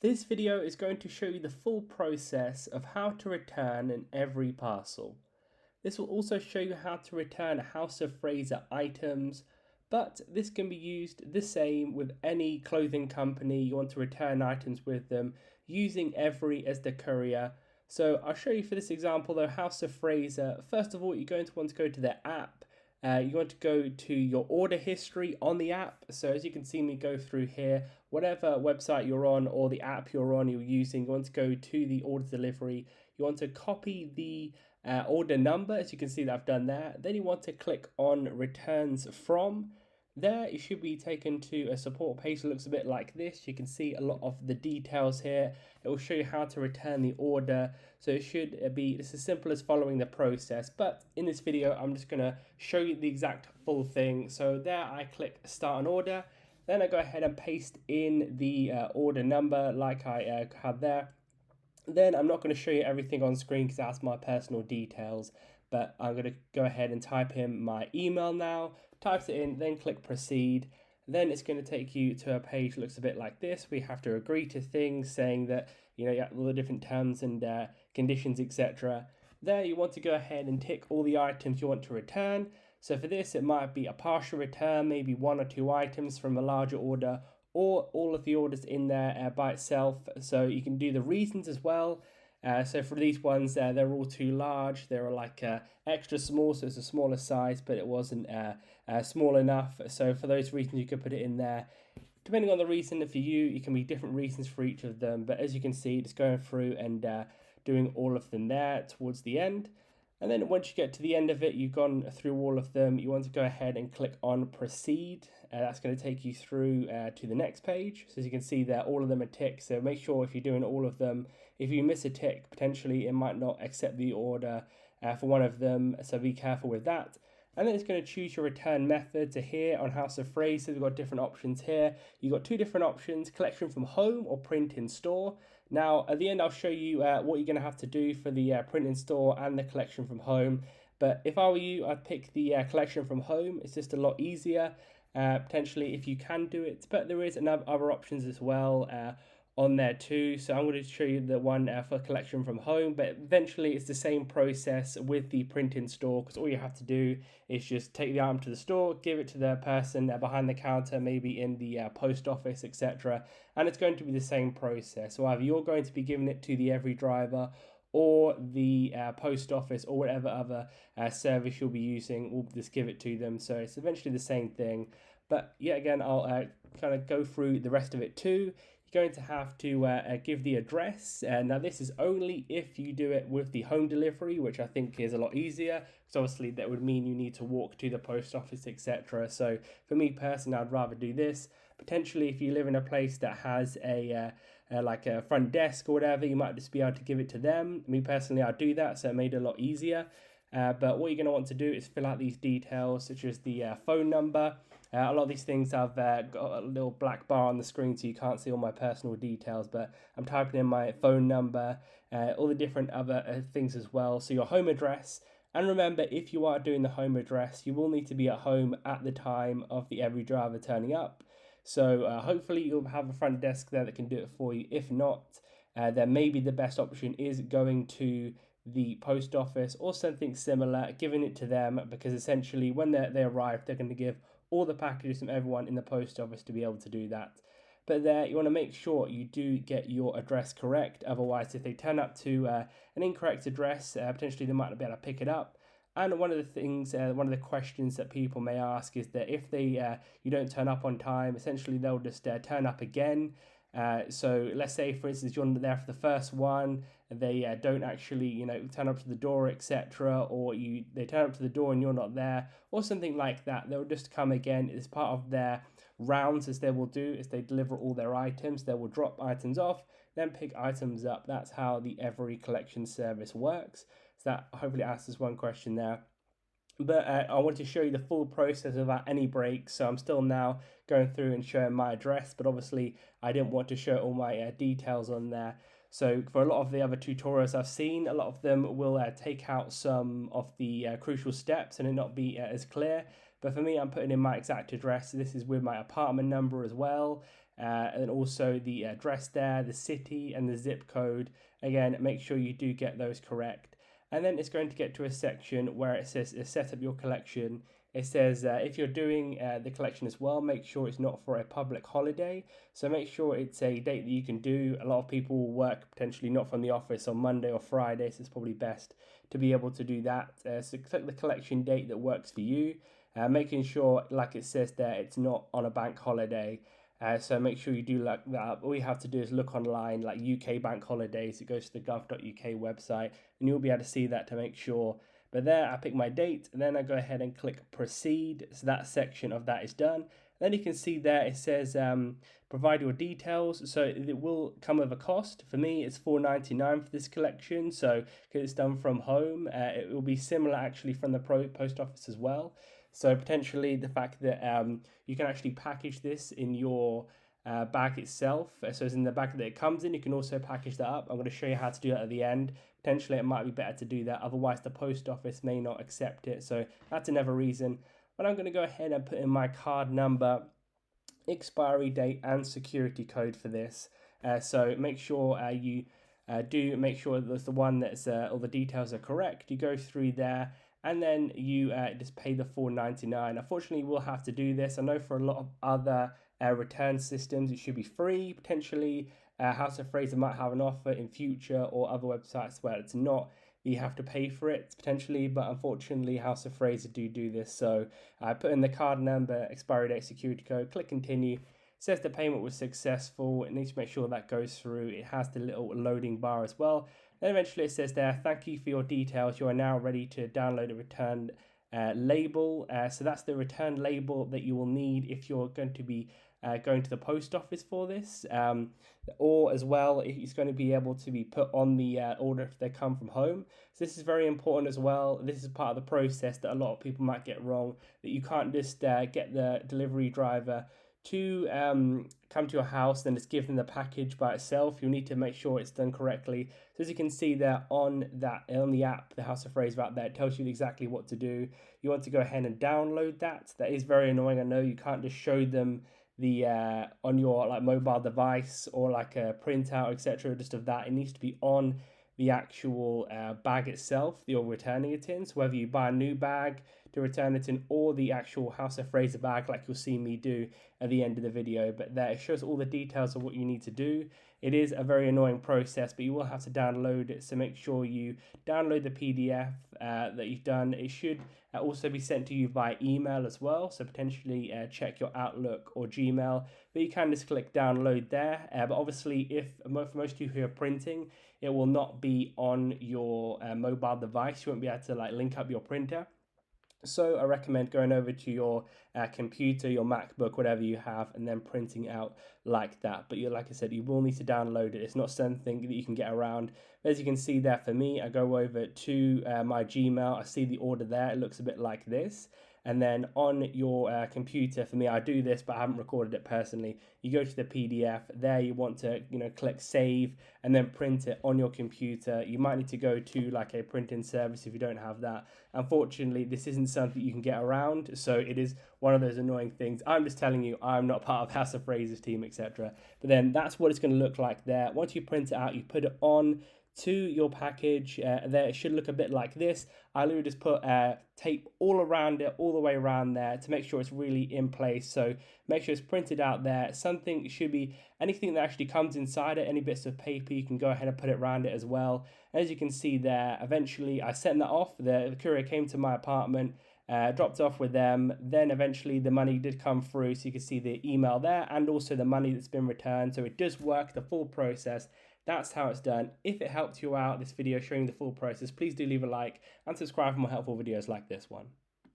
This video is going to show you the full process of how to return an Evri parcel. This will also show you how to return House of Fraser items, but this can be used the same with any clothing company you want to return items with them using Evri as the courier. So I'll show you for this example though, House of Fraser. First of all, you're going to want to go to their app. You want to go to your order history on the app. So as you can see me go through here, whatever website you're on or the app you're using, you want to go to the order delivery. You want to copy the order number, as you can see that I've done there. Then you want to click on returns from. There you should be taken to a support page that looks a bit like this. You can see a lot of the details here. It will show you how to return the order. So it should be it's as simple as following the process. But in this video, I'm just going to show you the exact full thing. So there I click start an order. Then I go ahead and paste in the order number like I had there. Then I'm not going to show you everything on screen because that's my personal details. But I'm going to go ahead and type in my email now. Types it in, then click proceed. Then it's going to take you to a page that looks a bit like this. We have to agree to things saying that, all the different terms and conditions, etc. There you want to go ahead and tick all the items you want to return. So for this, it might be a partial return, maybe one or two items from a larger order, or all of the orders in there by itself. So you can do the reasons as well. So for these ones, they're all too large. They were like extra small, so it's a smaller size, but it wasn't small enough. So for those reasons, you could put it in there. Depending on the reason for you, it can be different reasons for each of them. But as you can see, just going through and doing all of them there towards the end. And then once you get to the end of it, you've gone through all of them. You want to go ahead and click on proceed. That's going to take you through to the next page. So as you can see there, all of them are ticked. So make sure if you're doing all of them, if you miss a tick, potentially it might not accept the order for one of them. So be careful with that. And then it's going to choose your return method. So here on House of Fraser, we've got different options here. You've got two different options, collection from home or print in store. Now, at the end, I'll show you what you're going to have to do for the print in store and the collection from home. But if I were you, I'd pick the collection from home. It's just a lot easier, potentially, if you can do it. But there is other options as well on there too. So I'm going to show you the one for collection from home, but eventually it's the same process with the print in store, because all you have to do is just take the item to the store, give it to the person behind the counter, maybe in the post office, etc. And it's going to be the same process. So either you're going to be giving it to the Evri driver, or the post office, or whatever other service you'll be using will just give it to them. So it's eventually the same thing. But yet again, I'll kind of go through the rest of it too. You're going to have to give the address. Now this is only if you do it with the home delivery, which I think is a lot easier, because obviously that would mean you need to walk to the post office, etc. So for me personally, I'd rather do this. Potentially if you live in a place that has like a front desk or whatever, you might just be able to give it to them. Me personally, I'd do that, so it made it a lot easier. But what you're going to want to do is fill out these details, such as the phone number. A lot of these things have got a little black bar on the screen, so you can't see all my personal details, but I'm typing in my phone number, all the different other things as well. So your home address, and remember, if you are doing the home address, you will need to be at home at the time of the Evri driver turning up. So hopefully you'll have a front desk there that can do it for you. If not, then maybe the best option is going to the post office or something similar, giving it to them, because essentially when they arrive, they're going to give all the packages from everyone in the post office to be able to do that. But there, you want to make sure you do get your address correct. Otherwise, if they turn up to an incorrect address, potentially they might not be able to pick it up. And one of the things, one of the questions that people may ask is that if you don't turn up on time, essentially they'll just turn up again. So let's say, for instance, you're there for the first one, they don't actually, turn up to the door, etc., or they turn up to the door and you're not there, or something like that. They'll just come again as part of their rounds, as they will do, as they deliver all their items. They will drop items off, then pick items up. That's how the Evri collection service works. So that hopefully answers one question there. But I want to show you the full process without any breaks. So I'm still now going through and showing my address, but obviously I didn't want to show all my details on there. So for a lot of the other tutorials I've seen, a lot of them will take out some of the crucial steps and it not be as clear. But for me, I'm putting in my exact address. This is with my apartment number as well. and also the address there, the city, and the zip code. Again, make sure you do get those correct. And then it's going to get to a section where it says set up your collection. It says if you're doing the collection as well, make sure it's not for a public holiday. So make sure it's a date that you can do. A lot of people will work potentially not from the office on Monday or Friday, so it's probably best to be able to do that. So click the collection date that works for you, making sure, like it says there, it's not on a bank holiday. So make sure you do look that up. All you have to do is look online, like UK bank holidays. It goes to the gov.uk website, and you'll be able to see that to make sure. But there, I pick my date, and then I go ahead and click proceed. So that section of that is done. Then you can see there it says provide your details. So it will come with a cost. For me, it's $4.99 for this collection. So because it's done from home, it will be similar actually from the post office as well. So potentially the fact that you can actually package this in your bag itself. So it's in the bag that it comes in. You can also package that up. I'm going to show you how to do that at the end. Potentially it might be better to do that. Otherwise the post office may not accept it. So that's another reason. But I'm going to go ahead and put in my card number, expiry date, and security code for this. So make sure you do make sure that's the one that's all the details are correct. You go through there, and then you just pay the $4.99. Unfortunately, we'll have to do this. I know for a lot of other return systems, it should be free. Potentially, House of Fraser might have an offer in future, or other websites where it's not. You have to pay for it potentially, but unfortunately, House of Fraser do this. So I put in the card number, expiry date, security code, click continue. It says the payment was successful. It needs to make sure that goes through. It has the little loading bar as well. Then eventually it says there, thank you for your details. You are now ready to download a return label. So that's the return label that you will need if you're going to be going to the post office for this. Or as well, it's going to be able to be put on the order if they come from home. So this is very important as well. This is part of the process that a lot of people might get wrong, that you can't just get the delivery driver to come to your house and just give them the package by itself. You'll need to make sure it's done correctly. So as you can see there on the app, the House of Fraser app there, it tells you exactly what to do. You want to go ahead and download that. That is very annoying. I know you can't just show them the on your like mobile device or like a printout, etc. Just of that, it needs to be on the actual bag itself that you're returning it in. So whether you buy a new bag to return it in, or the actual House of Fraser bag like you'll see me do at the end of the video, but there it shows all the details of what you need to do. It is a very annoying process, but you will have to download it, so make sure you download the PDF that you've done. It should also be sent to you by email as well, so potentially check your Outlook or Gmail, but you can just click download there. But obviously, if for most of you who are printing, it will not be on your mobile device. You won't be able to like link up your printer. So I recommend going over to your computer, your MacBook, whatever you have, and then printing out like that. But like I said, you will need to download it. It's not something that you can get around. As you can see there, for me, I go over to my Gmail. I see the order there. It looks a bit like this. And then on your computer, for me, I do this, but I haven't recorded it personally. You go to the PDF. There you want to, click save and then print it on your computer. You might need to go to like a printing service if you don't have that. Unfortunately, this isn't something you can get around, so it is one of those annoying things. I'm just telling you, I'm not part of House of Fraser's team, etc. But then that's what it's going to look like there. Once you print it out, you put it on to your package. There it should look a bit like this. I literally just put tape all around it, all the way around there, to make sure it's really in place. So make sure it's printed out there. Something should be, anything that actually comes inside it, any bits of paper, you can go ahead and put it around it as well. As you can see there, eventually I sent that off. The courier came to my apartment, dropped off with them. Then eventually the money did come through, so you can see the email there and also the money that's been returned. So it does work, the full process. That's how it's done. If it helped you out, this video showing the full process, please do leave a like and subscribe for more helpful videos like this one.